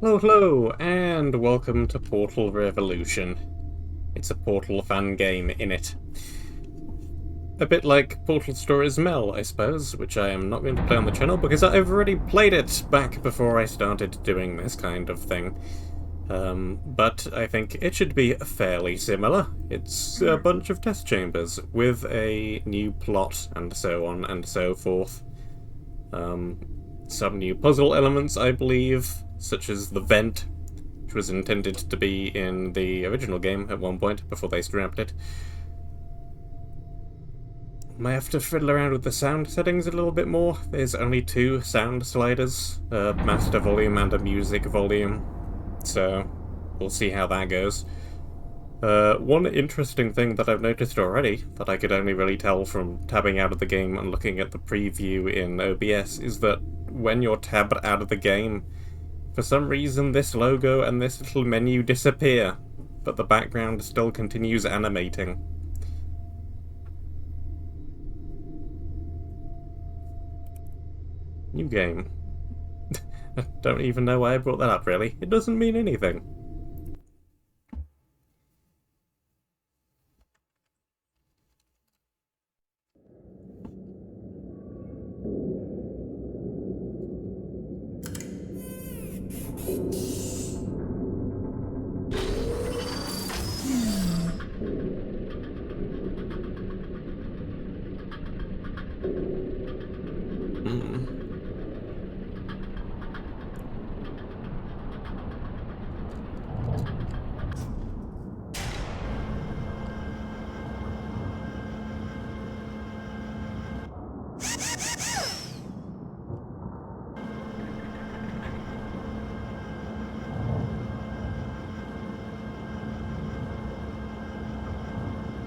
Hello, and welcome to Portal Revolution. It's a Portal fan game in it. A bit like Portal Stories Mel, I suppose, which I am not going to play on the channel because I've already played it back before I started doing this kind of thing. But I think it should be fairly similar. It's a bunch of test chambers with a new plot and so on and so forth. Some new puzzle elements, I believe, such as the vent, which was intended to be in the original game at one point before they scrapped it. Might have to fiddle around with the sound settings a little bit more. There's only two sound sliders, a master volume and a music volume, so we'll see how that goes. One interesting thing that I've noticed already, that I could only really tell from tabbing out of the game and looking at the preview in OBS, is that when you're tabbed out of the game, for some reason this logo and this little menu disappear, but the background still continues animating. New game. I don't even know why I brought that up, really. It doesn't mean anything.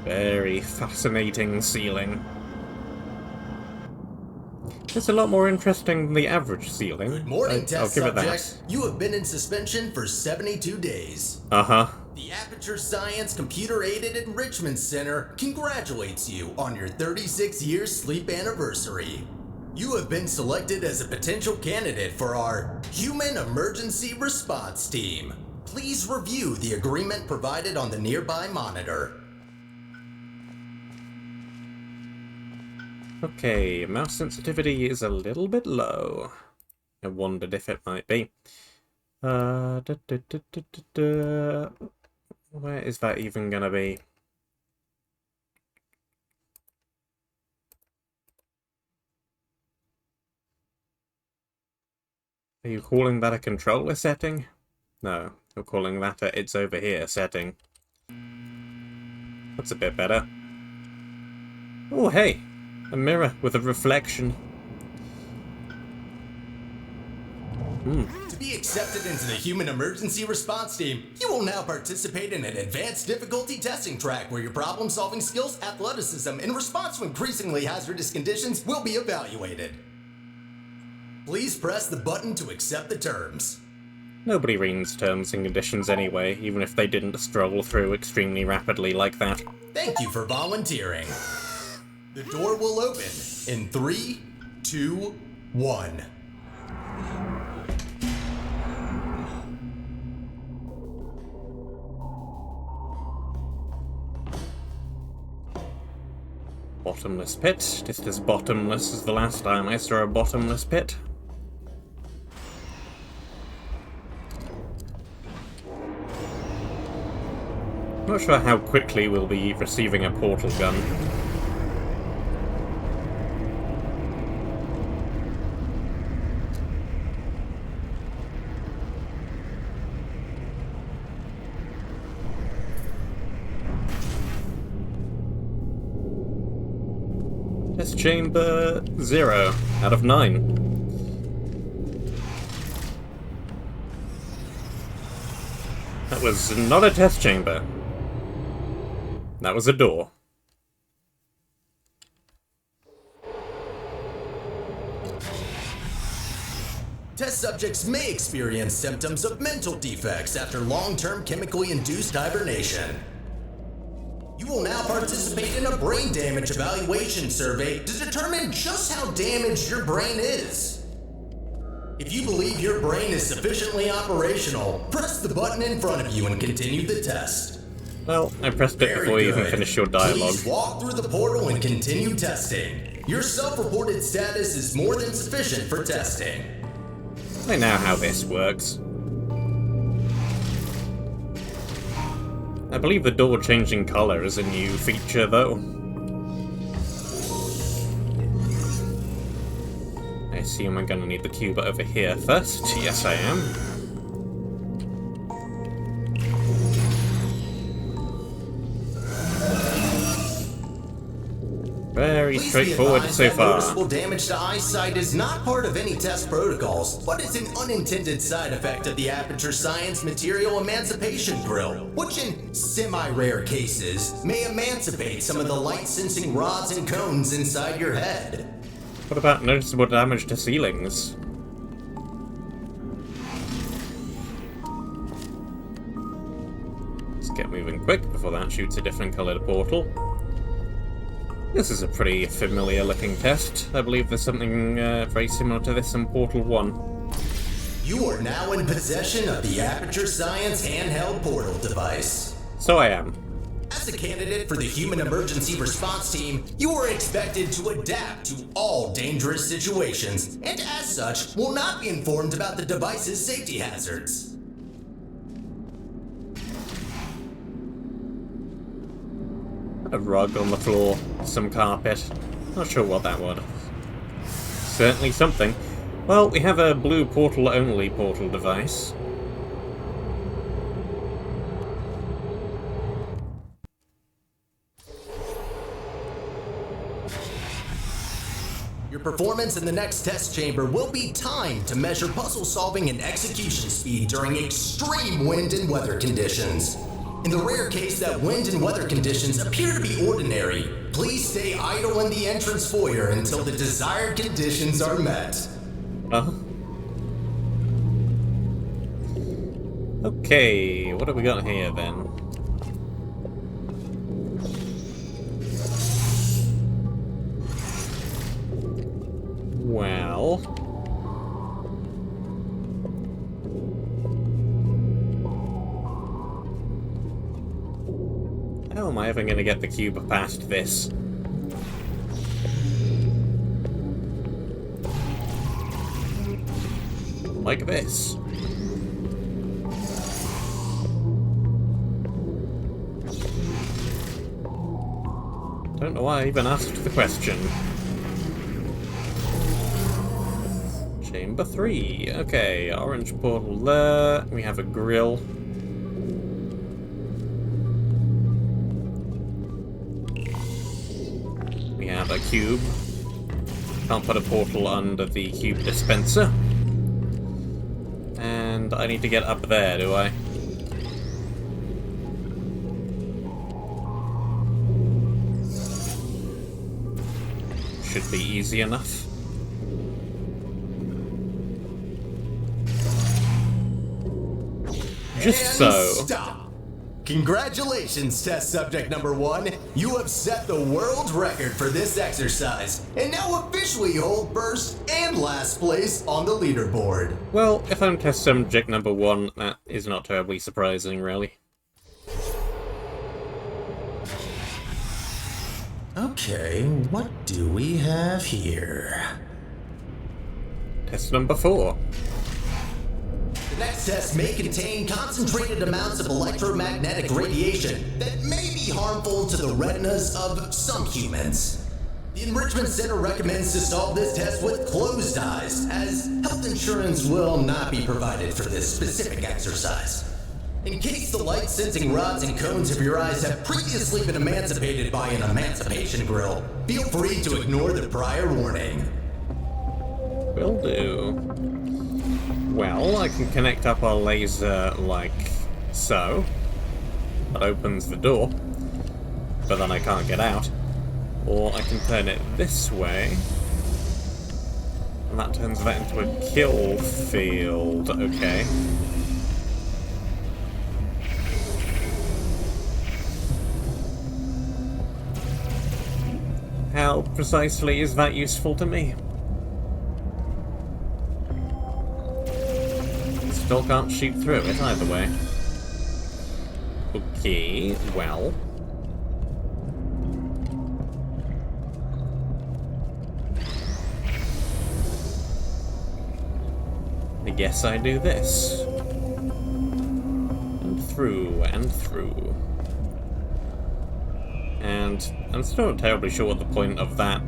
Very fascinating ceiling. It's a lot more interesting than the average ceiling. Good morning, I'll test give it subject. that. You have been in suspension for 72 days. Uh-huh. The Aperture Science Computer-Aided Enrichment Center congratulates you on your 36-year sleep anniversary. You have been selected as a potential candidate for our Human Emergency Response Team. Please review the agreement provided on the nearby monitor. Okay, mouse sensitivity is a little bit low. I wondered if it might be. Where is that even gonna be? Are you calling that a controller setting? No, you're calling that a it's over here setting. That's a bit better. Oh, hey! A mirror with a reflection. To be accepted into the Human Emergency Response Team, you will now participate in an advanced difficulty testing track where your problem-solving skills, athleticism, and response to increasingly hazardous conditions will be evaluated. Please press the button to accept the terms. Nobody reads terms and conditions anyway, even if they didn't stroll through extremely rapidly like that. Thank you for volunteering. The door will open in 3, 2, 1. Bottomless pit. Just as bottomless as the last time I saw a bottomless pit. Not sure how quickly we'll be receiving a portal gun. Test chamber 0 out of 9. That was not a test chamber. That was a door. Test subjects may experience symptoms of mental defects after long-term chemically induced hibernation. You will now participate in a brain damage evaluation survey to determine just how damaged your brain is. If you believe your brain is sufficiently operational, press the button in front of you and continue the test. Well, I pressed it Very before you even good. finished your dialogue. Please walk through the portal and continue testing. Your self-reported status is more than sufficient for testing. I know how this works. I believe the door changing colour is a new feature, though. I assume I'm gonna need the cube over here first. Yes, I am. Very straightforward so far. Noticeable damage to eyesight is not part of any test protocols, but it's an unintended side effect of the Aperture Science Material Emancipation Grill, which in semi-rare cases may emancipate some of the light-sensing rods and cones inside your head. What about noticeable damage to ceilings? Let's get moving quick before that shoots a different coloured portal. This is a pretty familiar looking test. I believe there's something very similar to this in Portal 1. You are now in possession of the Aperture Science handheld portal device. So I am. As a candidate for the Human Emergency Response Team, you are expected to adapt to all dangerous situations, and as such, will not be informed about the device's safety hazards. A rug on the floor, some carpet. Not sure what that was. Certainly something. Well, we have a blue portal-only portal device. Your performance in the next test chamber will be timed to measure puzzle solving and execution speed during extreme wind and weather conditions. In the rare case that wind and weather conditions appear to be ordinary, please stay idle in the entrance foyer until the desired conditions are met. Okay, what have we got here then? Well... how am I ever going to get the cube past this? Like this. Don't know why I even asked the question. Chamber 3. Okay, orange portal there. We have a grill. We have a cube. Can't put a portal under the cube dispenser. And I need to get up there, do I? Should be easy enough. Just so. Stop! Congratulations, test subject number 1. You have set the world record for this exercise, and now officially hold first and last place on the leaderboard. Well, if I'm test subject number 1, that is not terribly surprising, really. Okay, what do we have here? Test number 4. The next test may contain concentrated amounts of electromagnetic radiation that may be harmful to the retinas of some humans. The Enrichment Center recommends to solve this test with closed eyes, as health insurance will not be provided for this specific exercise. In case the light-sensing rods and cones of your eyes have previously been emancipated by an emancipation grill, feel free to ignore the prior warning. Will do. Well, I can connect up our laser like so. That opens the door. But then I can't get out. Or I can turn it this way. And that turns that into a kill field. Okay. How precisely is that useful to me? Still can't shoot through it either way. Okay, well. I guess I do this. And through, and through. And I'm still not terribly sure what the point of that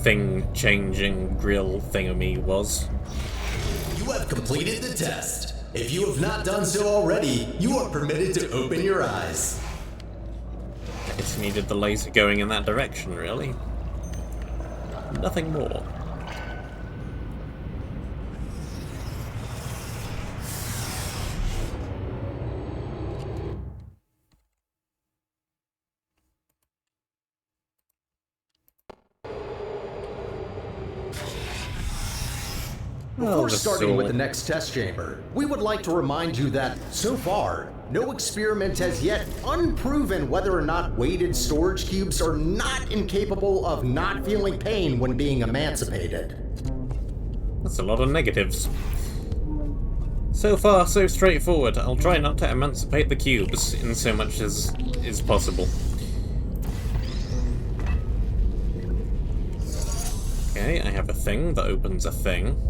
thing-changing grill thingamy was. You have completed the test. If you have not done so already, you are permitted to open your eyes. I just needed the laser going in that direction, really. Nothing more. Before starting with the next test chamber, we would like to remind you that, so far, no experiment has yet unproven whether or not weighted storage cubes are not incapable of not feeling pain when being emancipated. That's a lot of negatives. So far, so straightforward. I'll try not to emancipate the cubes in so much as is possible. Okay, I have a thing that opens a thing.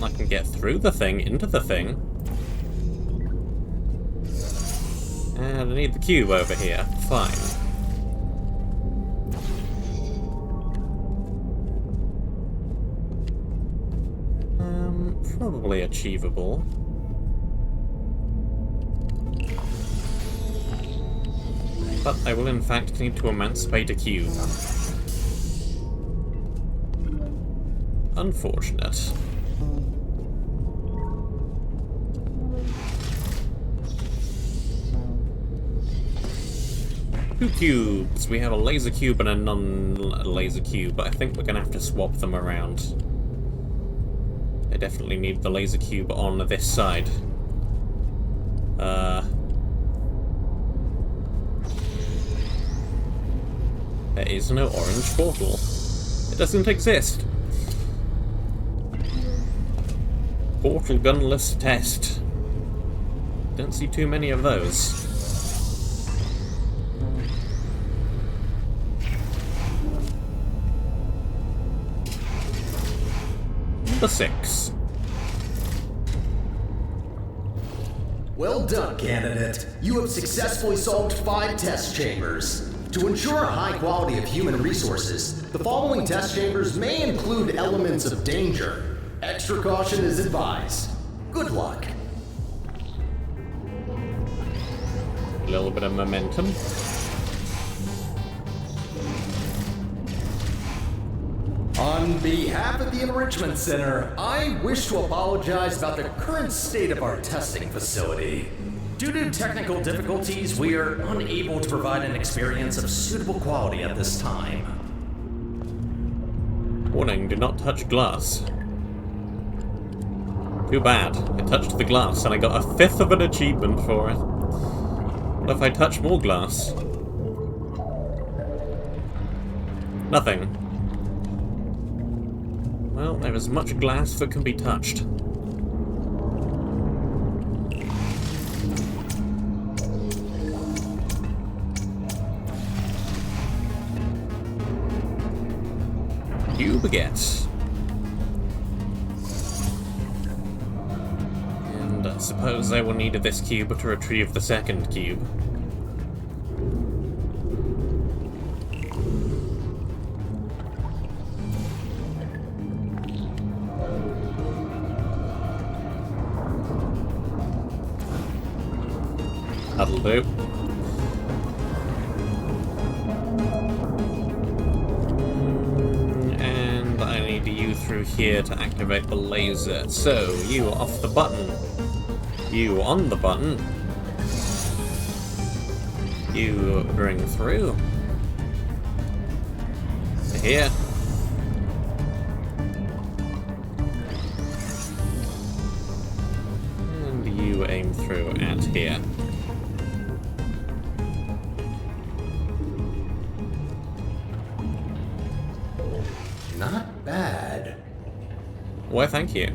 I can get through the thing, into the thing. And I need the cube over here. Fine. Probably achievable. But I will in fact need to emancipate a cube. Unfortunate. 2 cubes. We have a laser cube and a non-laser cube, but I think we're gonna have to swap them around. I definitely need the laser cube on this side. There is no orange portal. It doesn't exist. Portal gunless test. Don't see too many of those. Number 6. Well done, candidate. You have successfully solved 5 test chambers. To ensure a high quality of human resources, the following test chambers may include elements of danger. Extra caution is advised. Good luck. A little bit of momentum. On behalf of the Enrichment Center, I wish to apologize about the current state of our testing facility. Due to technical difficulties, we are unable to provide an experience of suitable quality at this time. Warning, do not touch glass. Too bad. I touched the glass and I got a 5th of an achievement for it. What if I touch more glass? Nothing. Well, there is much glass that can be touched. Cube gets. And I suppose I will need this cube to retrieve the second cube. That'll do. And I need you through here to activate the laser. So, you off the button. You on the button. You bring through. Here. And you aim through at here. Not bad. Why, thank you.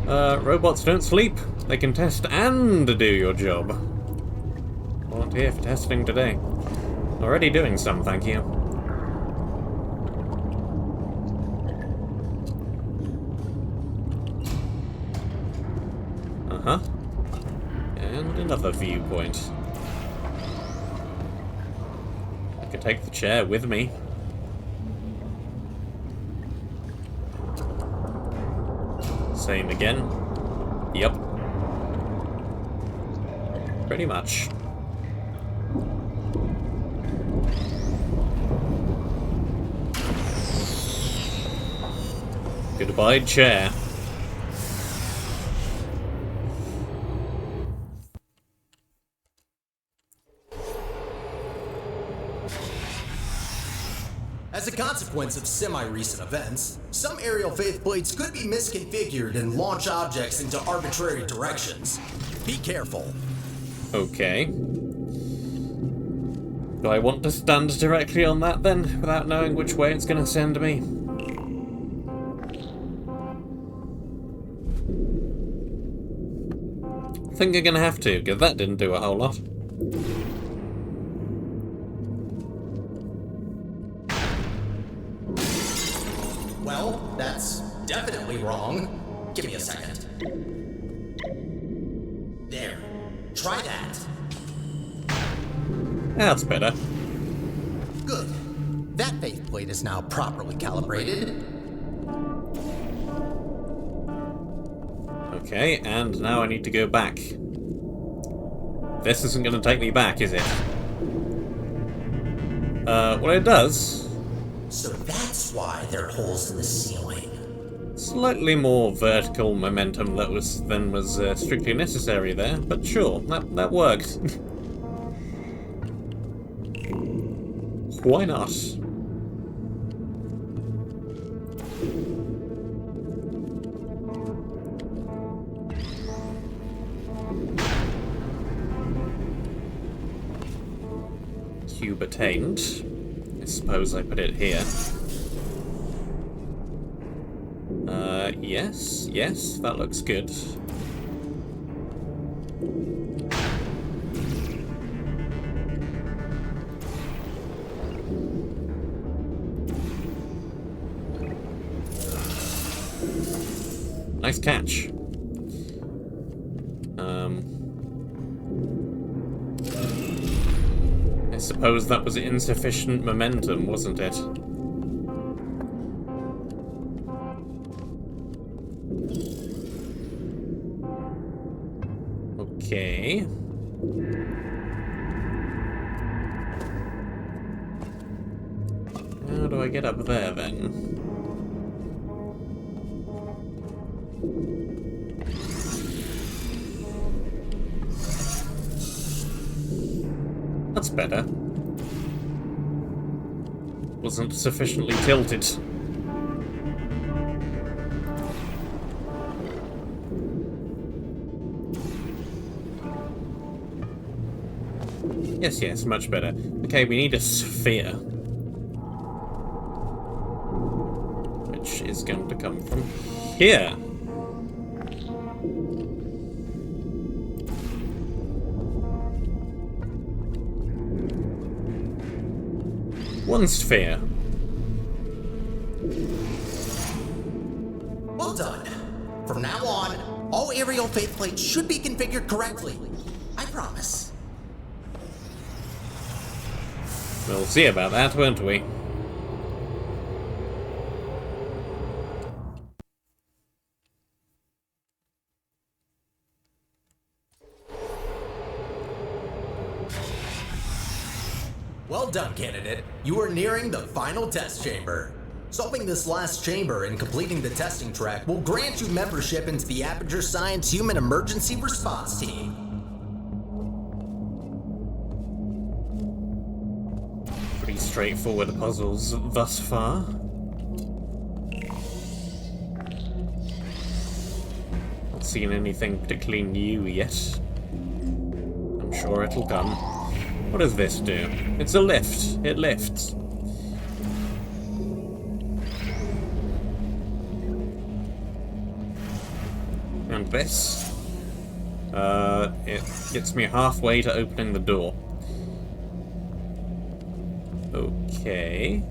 Robots don't sleep. They can test and do your job. Volunteer for testing today. Already doing some, thank you. Uh-huh. And another viewpoint. I could take the chair with me. Same again. Yep. Pretty much. Goodbye, chair. As a consequence of semi-recent events, some aerial faithplates could be misconfigured and launch objects into arbitrary directions. Be careful. Okay. Do I want to stand directly on that then, without knowing which way it's going to send me? I think I'm going to have to, because that didn't do a whole lot. Well, that's definitely wrong. Give me a second. There. Try that. That's better. Good. That faithplate is now properly calibrated. Okay, and now I need to go back. This isn't going to take me back, is it? Well, it does. So that's why there are holes in the ceiling. Slightly more vertical momentum than was strictly necessary there, but sure, that worked. Why not? Cube attained. I suppose I put it here. Yes, that looks good. Nice catch. I suppose that was insufficient momentum, wasn't it? Okay. How do I get up there then? That's better. Wasn't sufficiently tilted. Yes, much better. Okay, we need a sphere. Which is going to come from here. One sphere. Well done. From now on, all aerial faithplates should be configured correctly. I promise. We'll see about that, won't we? Well done, candidate. You are nearing the final test chamber. Solving this last chamber and completing the testing track will grant you membership into the Aperture Science Human Emergency Response Team. Pretty straightforward puzzles thus far. Not seen anything particularly new yet. I'm sure it'll come. What does this do? It's a lift. It lifts. And this. It gets me halfway to opening the door. Okay.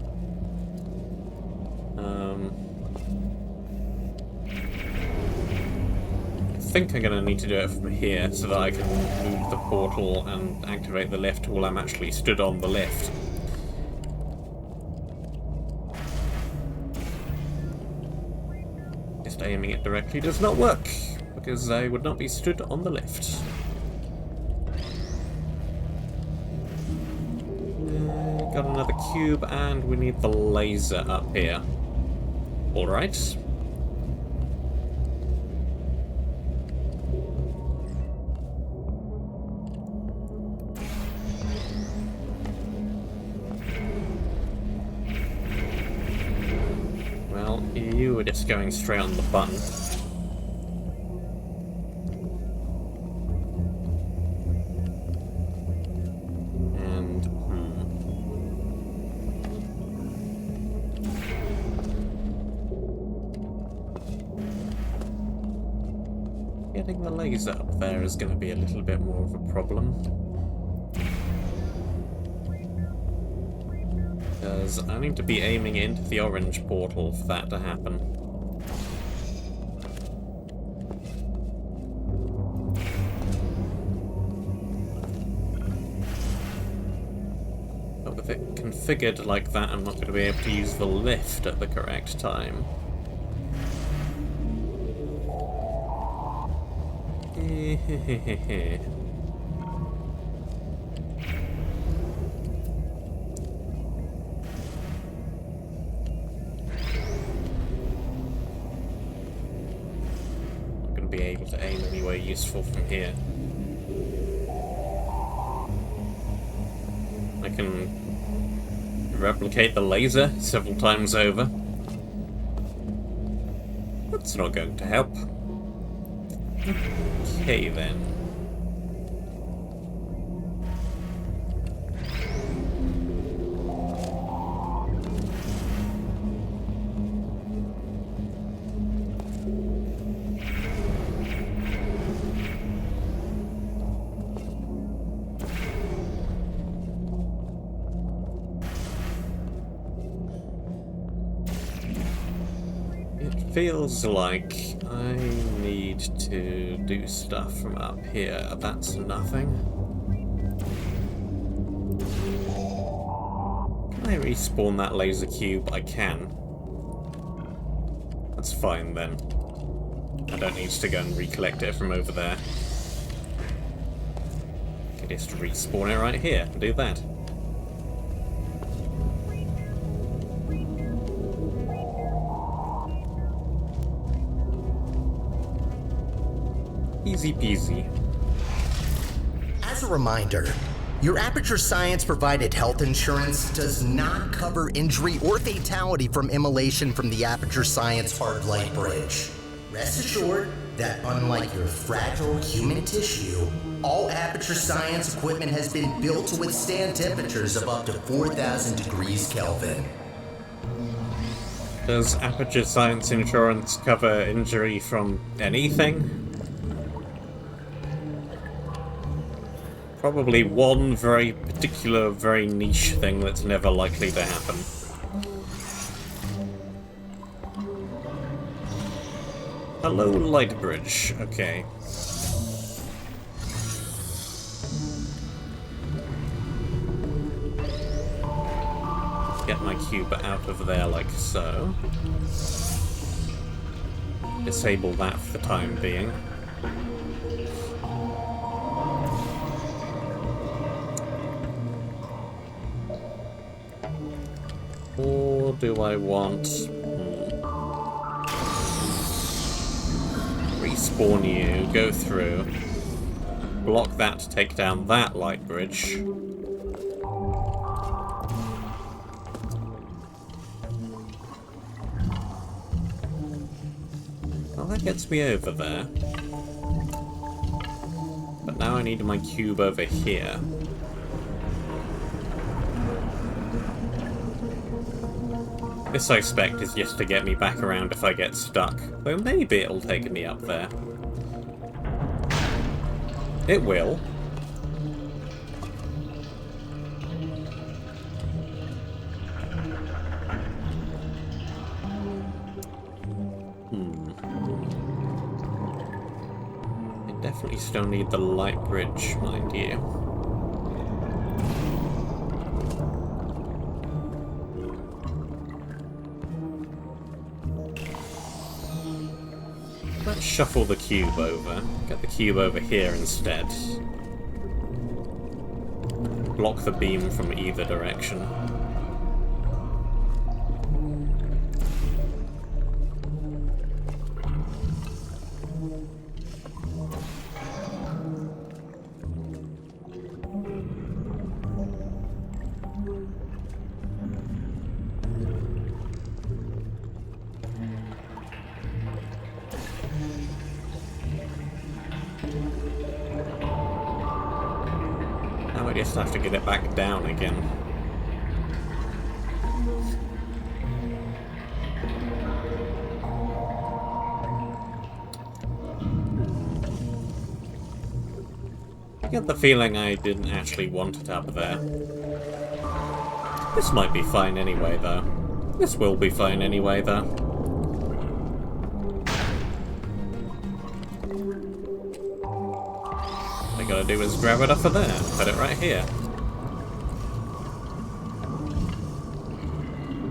I think I'm going to need to do it from here so that I can move the portal and activate the lift while I'm actually stood on the lift. Just aiming it directly does not work, because I would not be stood on the lift. Got another cube, and we need the laser up here. Alright. Well, you were just going straight on the button. Getting the laser up there is going to be a little bit more of a problem. Because I need to be aiming into the orange portal for that to happen. But with it configured like that, I'm not going to be able to use the lift at the correct time. Hehehehe. Not going to be able to aim anywhere useful from here. I can replicate the laser several times over. That's not going to help. Okay then. It feels like I need to do stuff from up here. That's nothing. Can I respawn that laser cube? I can. That's fine then. I don't need to go and recollect it from over there. I can just respawn it right here and do that. Easy peasy. As a reminder, your Aperture Science provided health insurance does not cover injury or fatality from immolation from the Aperture Science hard light bridge. Rest assured that unlike your fragile human tissue, all Aperture Science equipment has been built to withstand temperatures of up to 4,000 degrees Kelvin. Does Aperture Science insurance cover injury from anything? Probably one very particular, very niche thing that's never likely to happen. Hello, light bridge. Okay. Get my cube out of there like so. Disable that for the time being. Or do I want... Respawn you, go through, block that to take down that light bridge. Well, that gets me over there. But now I need my cube over here. This, I expect, is just to get me back around if I get stuck. Though maybe it'll take me up there. It will. I definitely still need the light bridge, mind you. Let's shuffle the cube over. Get the cube over here instead. Block the beam from either direction. Now I just have to get it back down again. I get the feeling I didn't actually want it up there. This might be fine anyway, though. This will be fine anyway, though. All I gotta do is grab it off of there, put it right here.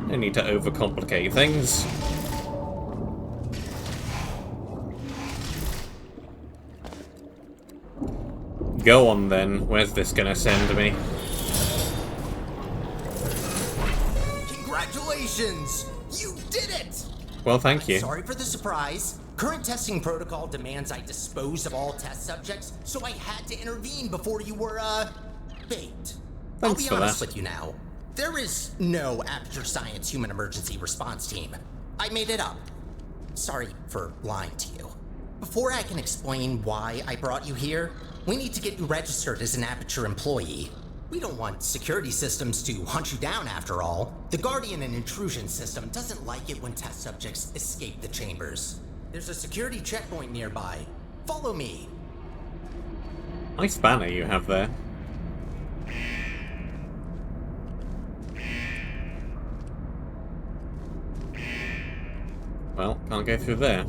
No need to overcomplicate things. Go on then, where's this gonna send me? Congratulations! You did it! Well, thank you. Sorry for the surprise. Current testing protocol demands I dispose of all test subjects, so I had to intervene before you were, baked. I'll be honest with you now. There is no Aperture Science Human Emergency Response Team. I made it up. Sorry for lying to you. Before I can explain why I brought you here, we need to get you registered as an Aperture employee. We don't want security systems to hunt you down after all. The Guardian and Intrusion system doesn't like it when test subjects escape the chambers. There's a security checkpoint nearby. Follow me. Nice banner you have there. Well, can't go through there.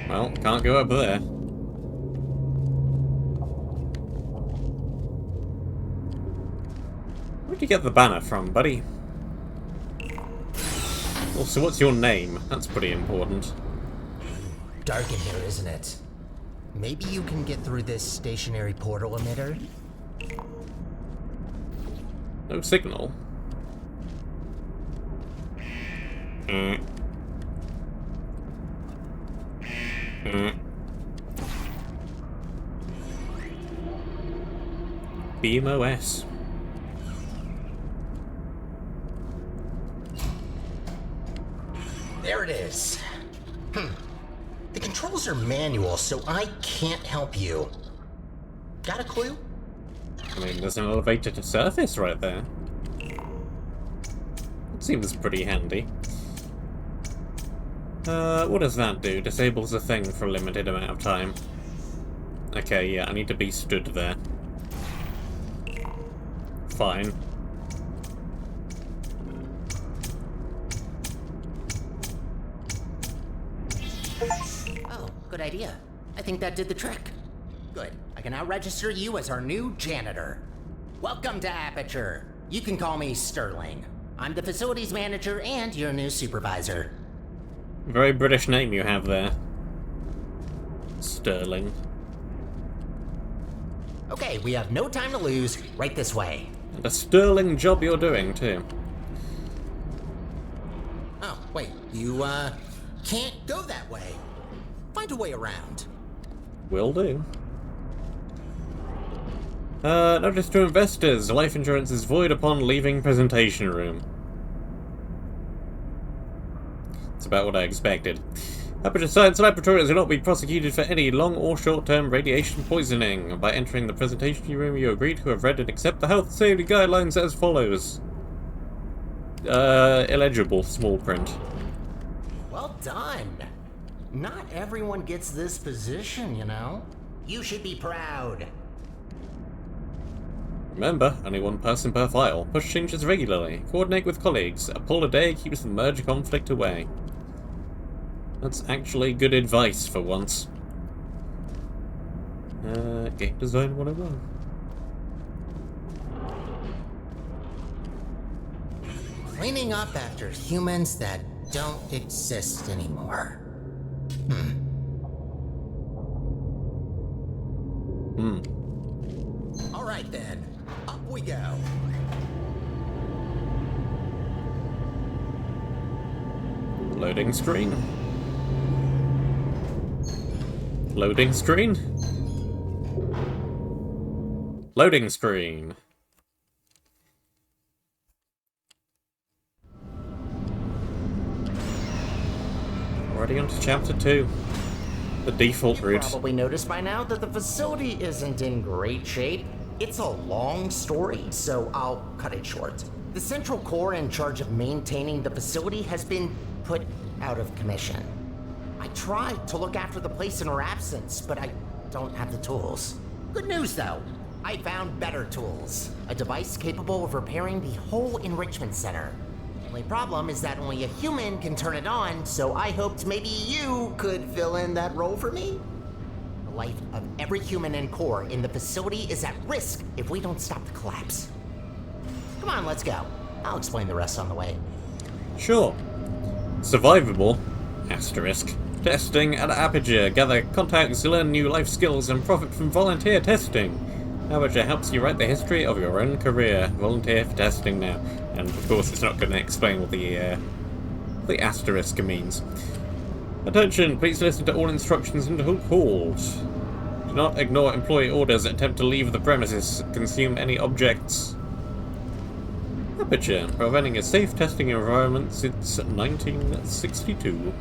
Well, can't go up there. Where'd you get the banner from, buddy? Also, what's your name? That's pretty important. Dark in here, isn't it? Maybe you can get through this stationary portal emitter? No signal. Beam OS. There it is. The controls are manual, so I can't help you. Got a clue? I mean, there's an elevator to surface right there. It seems pretty handy. What does that do? Disables a thing for a limited amount of time. Okay, yeah, I need to be stood there. Fine. Oh, good idea. I think that did the trick. Good. I can now register you as our new janitor. Welcome to Aperture. You can call me Sterling. I'm the facilities manager and your new supervisor. Very British name you have there. Sterling. Okay, we have no time to lose. Right this way. And a sterling job you're doing, too. Oh, wait. You, can't go that way. Find a way around. Will do. Notice to investors. Life insurance is void upon leaving presentation room. It's about what I expected. Aperture Science Laboratories will not be prosecuted for any long or short-term radiation poisoning. By entering the presentation room, you agree to have read and accept the health and safety guidelines as follows. Illegible small print. Well done. Not everyone gets this position, you know. You should be proud. Remember, only one person per file. Push changes regularly. Coordinate with colleagues. A pull a day keeps the merge conflict away. That's actually good advice for once. Game Design 101. Cleaning up after humans that don't exist anymore. All right then, up we go. Loading screen. Loading screen. Loading screen. Already on to chapter 2. The default route. You've probably noticed by now that the facility isn't in great shape. It's a long story, so I'll cut it short. The central core in charge of maintaining the facility has been put out of commission. I tried to look after the place in her absence, but I don't have the tools. Good news though, I found better tools. A device capable of repairing the whole enrichment center. The only problem is that only a human can turn it on, so I hoped maybe you could fill in that role for me. The life of every human and core in the facility is at risk if we don't stop the collapse. Come on, let's go. I'll explain the rest on the way. Sure. Survivable. Asterisk. Testing at Aperture. Gather contacts, learn new life skills, and profit from volunteer testing. Aperture helps you write the history of your own career. Volunteer for testing now. And of course it's not going to explain what the asterisk means. Attention, please listen to all instructions and hold calls. Do not ignore employee orders, attempt to leave the premises, consume any objects. Aperture, providing a safe testing environment since 1962.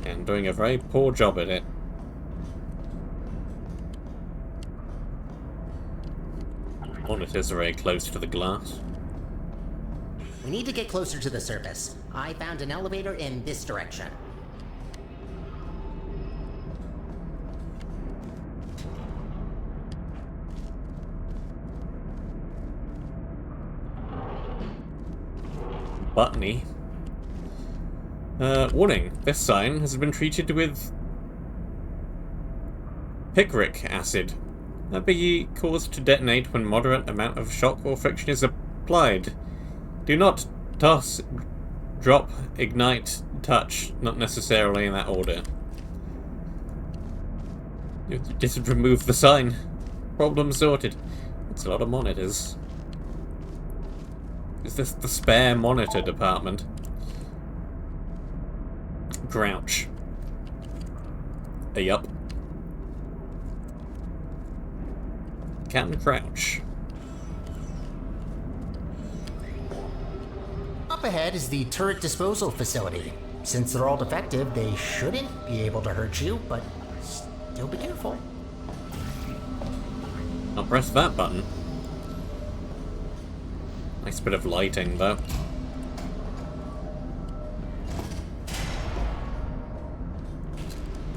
And doing a very poor job at it. Monitors are very close to the glass. We need to get closer to the surface. I found an elevator in this direction. Buttony. Warning. This sign has been treated with picric acid. That be caused to detonate when moderate amount of shock or friction is applied. Do not toss, drop, ignite, touch. Not necessarily in that order. You just remove the sign. Problem sorted. It's a lot of monitors. Is this the spare monitor department? Crouch. Yup. Can crouch. Up ahead is the turret disposal facility. Since they're all defective, they shouldn't be able to hurt you, but still be careful. I'll press that button. Nice bit of lighting, though.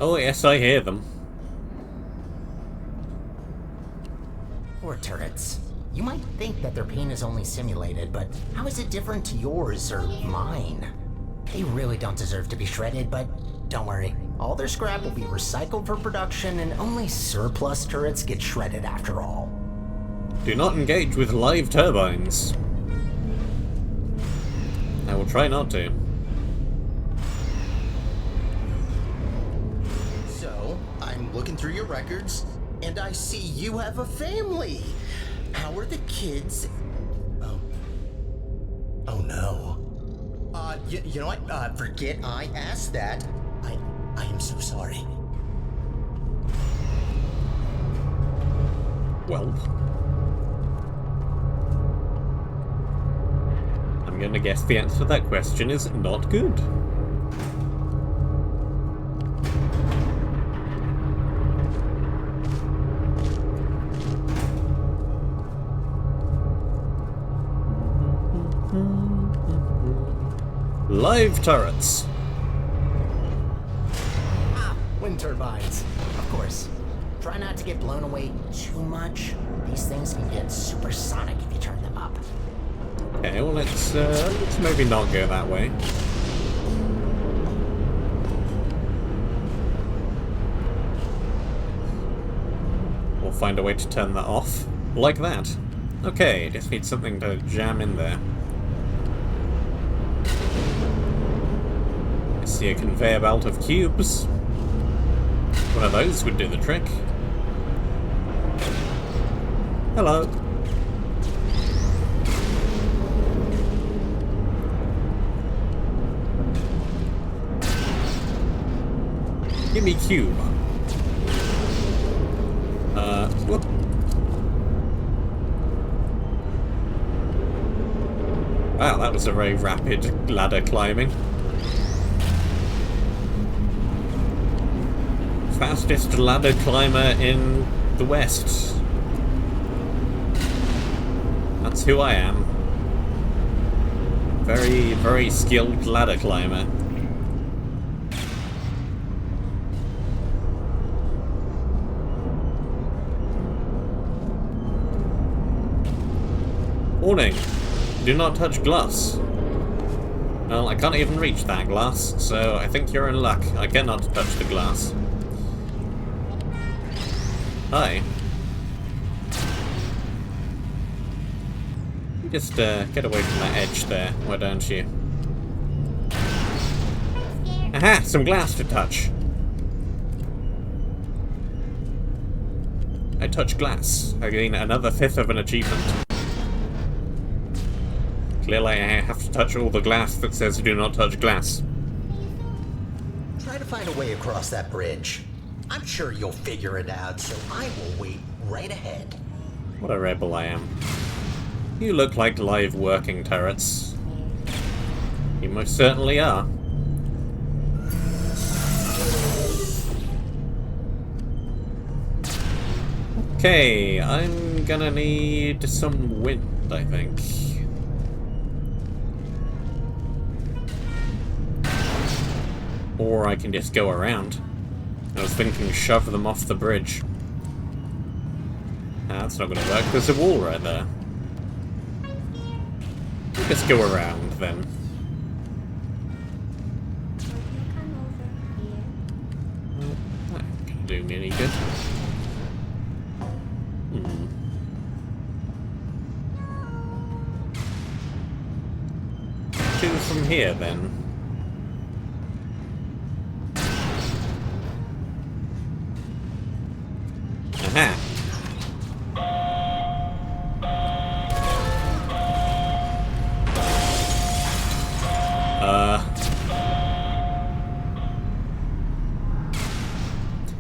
Oh, yes, I hear them. Poor turrets. You might think that their pain is only simulated, but how is it different to yours or mine? They really don't deserve to be shredded, but don't worry. All their scrap will be recycled for production, and only surplus turrets get shredded after all. Do not engage with live turbines. I will try not to. So, I'm looking through your records, and I see you have a family. How are the kids? Oh no. You know what? Forget I asked that. I am so sorry. Well. I'm gonna guess the answer to that question is not good. Live turrets. Wind turbines. Of course. Try not to get blown away too much. These things can get supersonic if you turn them up. Okay, well let's maybe not go that way. We'll find a way to turn that off. Like that. Okay, just need something to jam in there. I see a conveyor belt of cubes. One of those would do the trick. Hello. Give me cube. Whoop. Wow, that was a very rapid ladder climbing. Fastest ladder climber in the West. That's who I am. Very, very skilled ladder climber. Warning! Do not touch glass. Well, I can't even reach that glass, so I think you're in luck. I cannot touch the glass. Hi. Just get away from that edge there, why don't you? Aha! Some glass to touch. I touch glass. I gain another 5th of an achievement. Clearly I have to touch all the glass that says do not touch glass. Try to find a way across that bridge. I'm sure you'll figure it out, so I will wait right ahead. What a rebel I am. You look like live working turrets. You most certainly are. Okay, I'm gonna need some wind, I think. Or I can just go around. I was thinking shove them off the bridge. Ah, that's not gonna work. There's a wall right there. Just go around then. That can do me any good. Two from here then. Aha!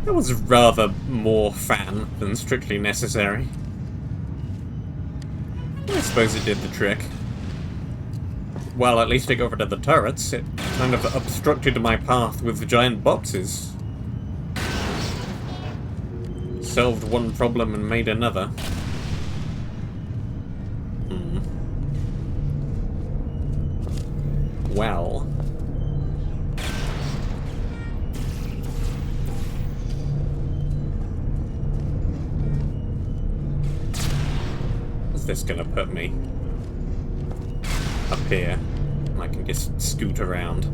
That was rather more fan than strictly necessary. I suppose it did the trick. Well, at least it got rid of the turrets. It kind of obstructed my path with the giant boxes. Solved one problem and made another. Well. Is this gonna put me up here? And I can just scoot around.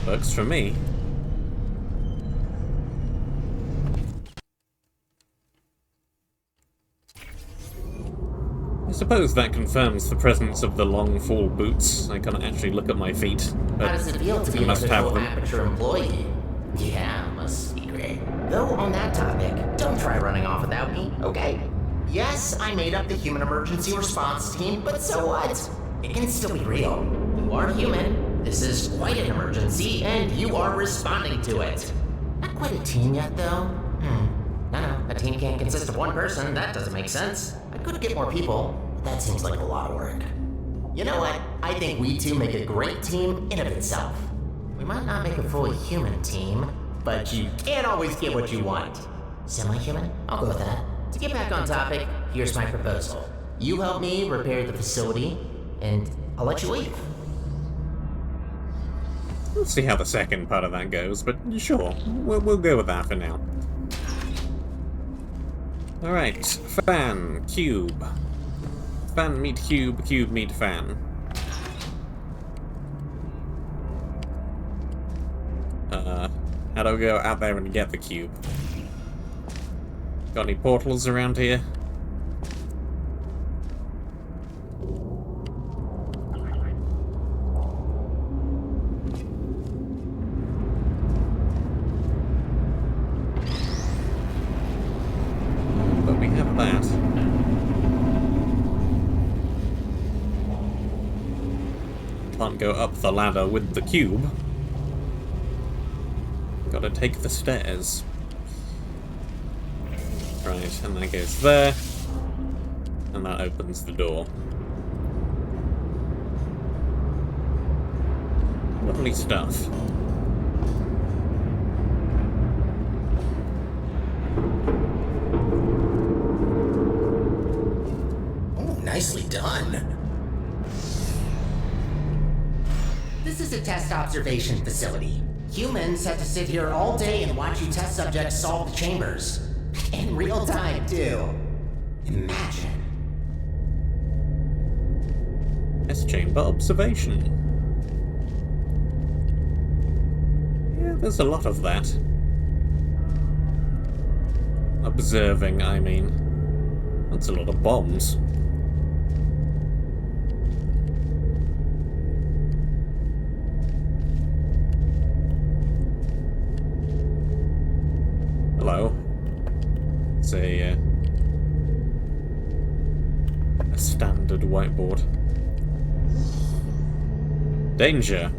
Works for me. I suppose that confirms the presence of the long fall boots. I can't actually look at my feet, but How does it feel to be I must have them. Aperture employee? Yeah, must be great. Though on that topic, don't try running off without me, okay? Yes, I made up the human emergency response team, but so what? It can still be real. You are human. This is quite an emergency, and you are responding to it. Not quite a team yet, though. No, a team can't consist of one person. That doesn't make sense. I could get more people, but that seems like a lot of work. You know what? I think we two make a great team in of itself. We might not make a fully human team, but you can't always get what you want. Semi-human? I'll go with that. To get back on topic, here's my proposal. You help me repair the facility, and I'll let you leave. We'll see how the second part of that goes, but sure, we'll go with that for now. Alright, fan, cube. Fan meet cube, cube meet fan. How do I go out there and get the cube? Got any portals around here? But we have that. Can't go up the ladder with the cube. Gotta take the stairs. Right, and that goes there. And that opens the door. Lovely stuff. Oh, nicely done. This is a test observation facility. Humans have to sit here all day and watch you test subjects solve the chambers. In real time, too. Imagine. Test chamber observation. Yeah, there's a lot of that. Observing, I mean. That's a lot of bombs. Hello. It's a standard whiteboard. Danger.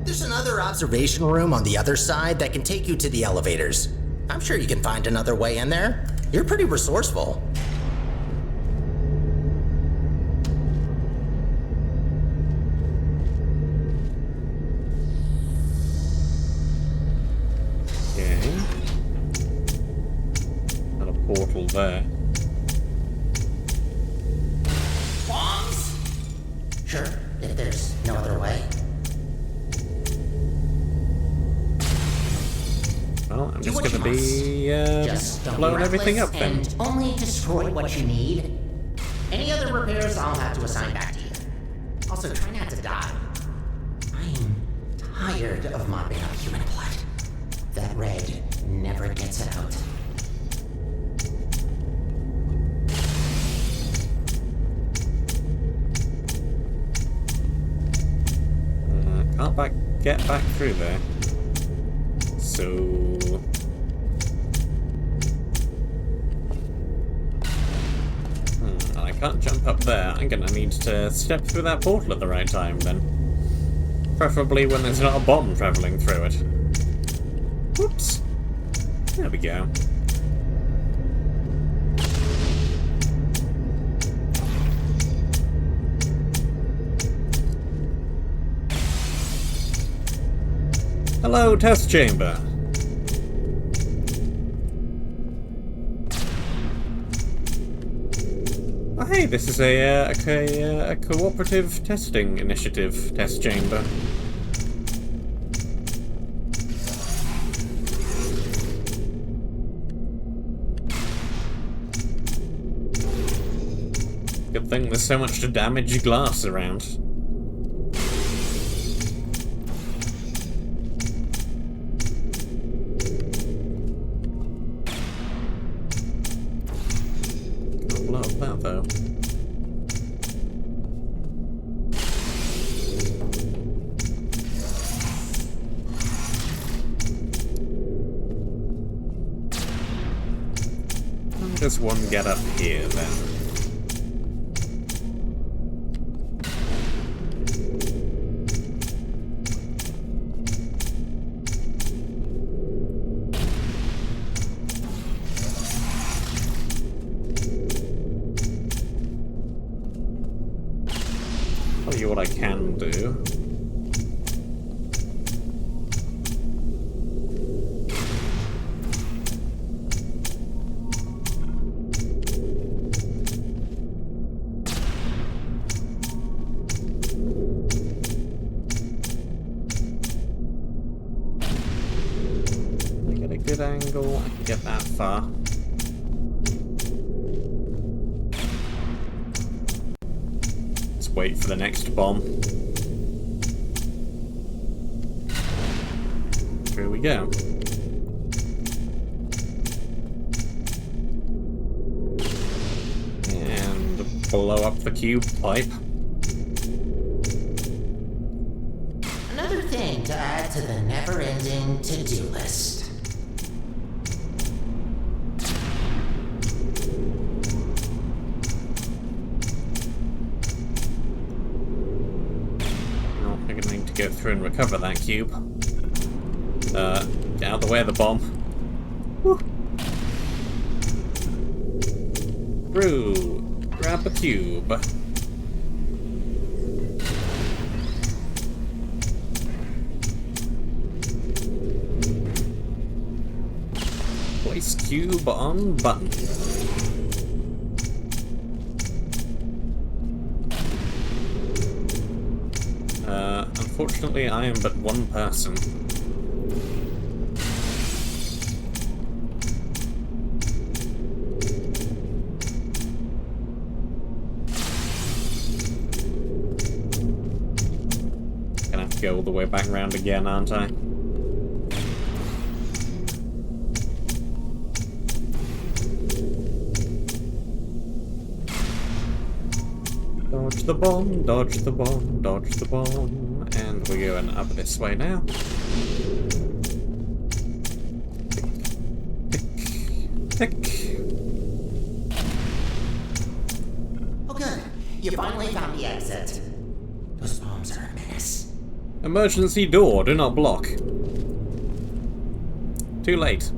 There's another observation room on the other side that can take you to the elevators. I'm sure you can find another way in there. You're pretty resourceful. Okay. Got a portal there. Bombs? Sure, if there's no other way. Well, I'm Do just what gonna you be Just don't be blowing everything up reckless then. and only destroy what you need. Any other repairs, I'll have to assign back to you. Also, try not to die. I'm tired of mopping up human blood. That red never gets out. Can't get back through there. So... I can't jump up there. I'm gonna need to step through that portal at the right time then. Preferably when there's not a bomb travelling through it. Whoops. There we go. Hello, test chamber. Oh, hey, this is a cooperative testing initiative test chamber. Good thing there's so much damaged glass around. That though. How does one get up here then? Tell you what I can do. good angle. I can get that far. Let's wait for the next bomb. Here we go. And blow up the cube pipe. Another thing to add to the never-ending to-do list. Oh, I'm gonna need to go through and recover that cube. Get out of the way of the bomb. Woo. Through. Grab the cube. Place cube on button. Unfortunately, I am but one person. Gonna have to go all the way back round again, aren't I? Dodge the bomb, dodge the bomb, dodge the bomb. And we're going up this way now. Tick, tick. Oh good, you finally found the exit. Those bombs are a menace. Emergency door, do not block. Too late.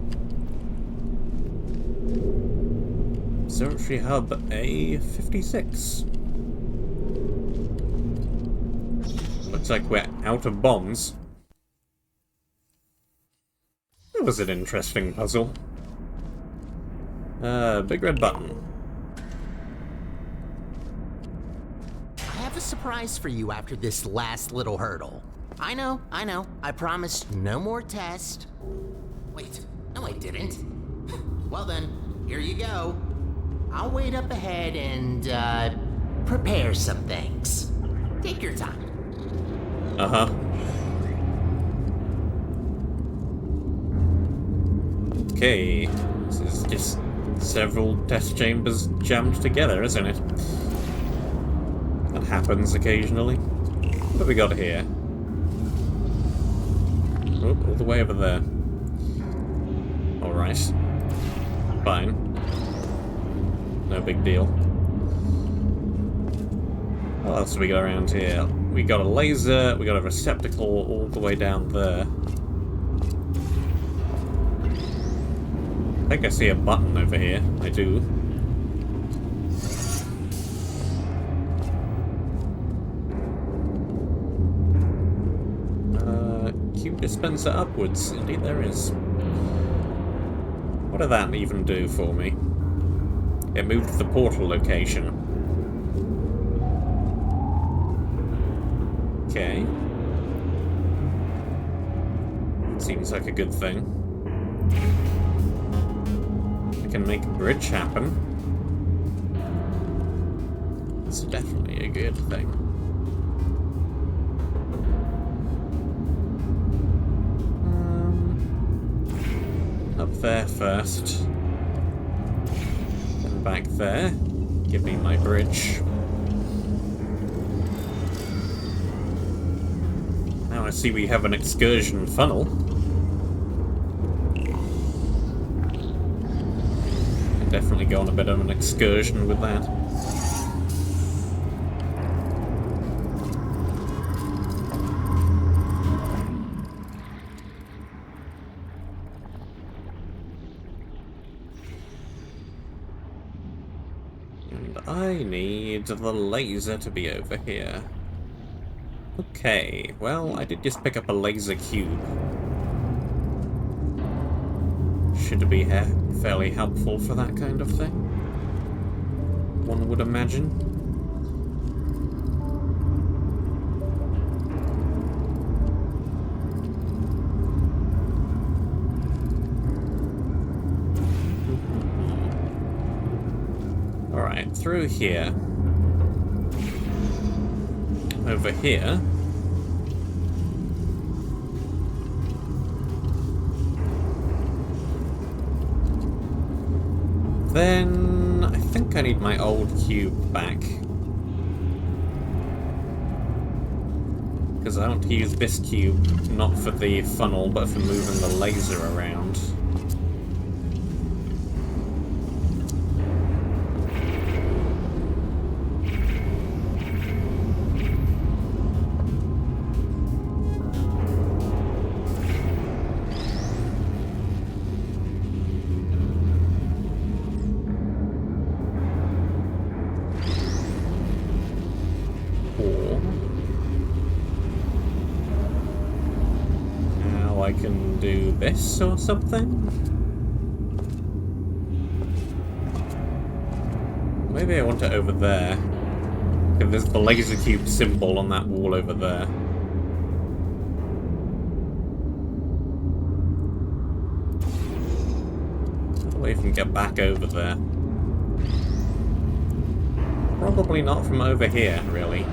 Observatory hub A56. Looks like we're out of bombs. That was an interesting puzzle. Big red button. I have a surprise for you after this last little hurdle. I know. I promised no more tests. Wait, no I didn't. Well then, here you go. I'll wait up ahead and, prepare some things. Take your time. Uh-huh. Okay. This is just several test chambers jammed together, isn't it? That happens occasionally. What have we got here? Oh, all the way over there. Alright. Fine. No big deal. What else have we got around here? We got a laser, we got a receptacle all the way down there. I think I see a button over here. I do. Cube dispenser upwards. Indeed there is. What did that even do for me? It moved to the portal location. Okay. Seems like a good thing. I can make a bridge happen. It's definitely a good thing. Up there first. Then back there. Give me my bridge. Now I see we have an excursion funnel. Can definitely go on a bit of an excursion with that. And I need the laser to be over here. Okay, well, I did just pick up a laser cube. Should be fairly helpful for that kind of thing, one would imagine. through here. Over here. Then I think I need my old cube back. Because I want to use this cube not for the funnel, but for moving the laser around. I can do this or something? Maybe I want it over there. Because there's the laser cube symbol on that wall over there. How do I even get back over there? Probably not from over here, really.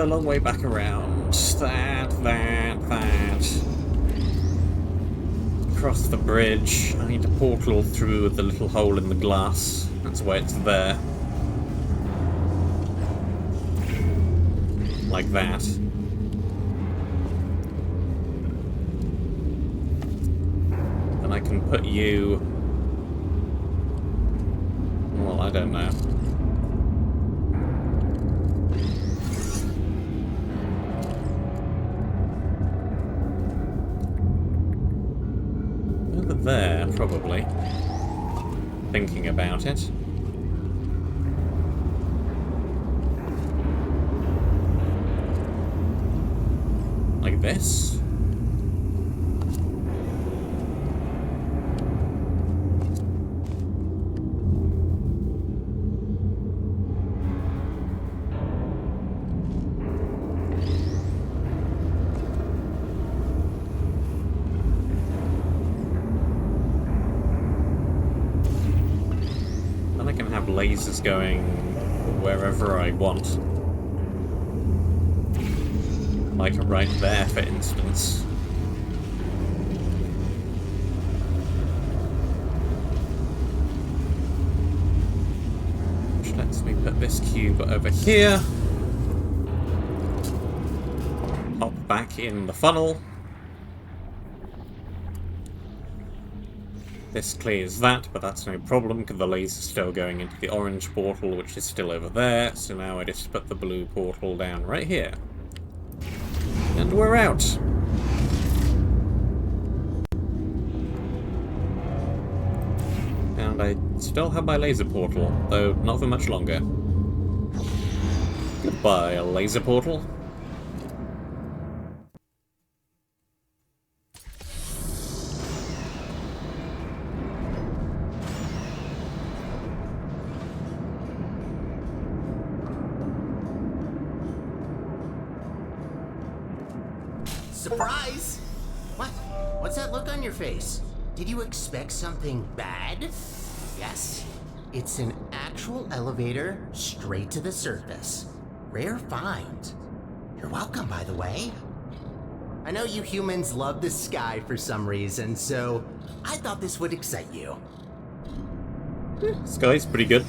Long way back around. That. Across the bridge. I need a portal through the little hole in the glass. That's why it's there. Like that. Then I can put you... Well, I don't know. There, probably. Thinking about it. Like this. Lasers going wherever I want. Like right there, for instance. Which lets me put this cube over here. Hop back in the funnel. This clears that, but that's no problem because the laser's still going into the orange portal, which is still over there. So now I just put the blue portal down right here. And we're out! And I still have my laser portal, though not for much longer. Goodbye, laser portal. Surprise! What? What's that look on your face? Did you expect something bad? Yes. It's an actual elevator straight to the surface. Rare find. You're welcome, by the way. I know you humans love the sky for some reason, so I thought this would excite you. Sky's pretty good.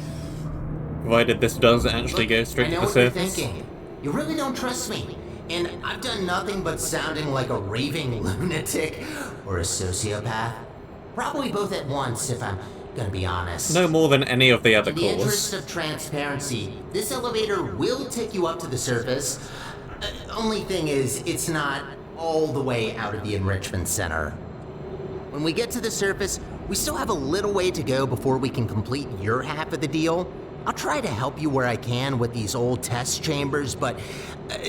Provided this does actually go straight to the surface. I know what you're thinking. You really don't trust me. And I've done nothing but sounding like a raving lunatic or a sociopath. Probably both at once, if I'm gonna be honest. No more than any of the other In the interest of transparency, this elevator will take you up to the surface. Only thing is, it's not all the way out of the enrichment center. When we get to the surface, we still have a little way to go before we can complete your half of the deal. I'll try to help you where I can with these old test chambers, but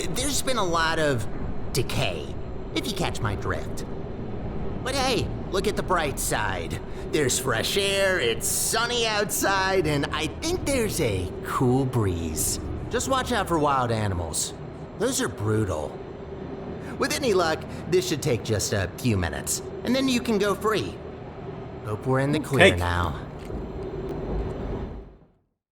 there's been a lot of decay, if you catch my drift. But hey, look at the bright side. There's fresh air, it's sunny outside, and I think there's a cool breeze. Just watch out for wild animals. Those are brutal. With any luck, this should take just a few minutes, and then you can go free. Hope we're in the clear now.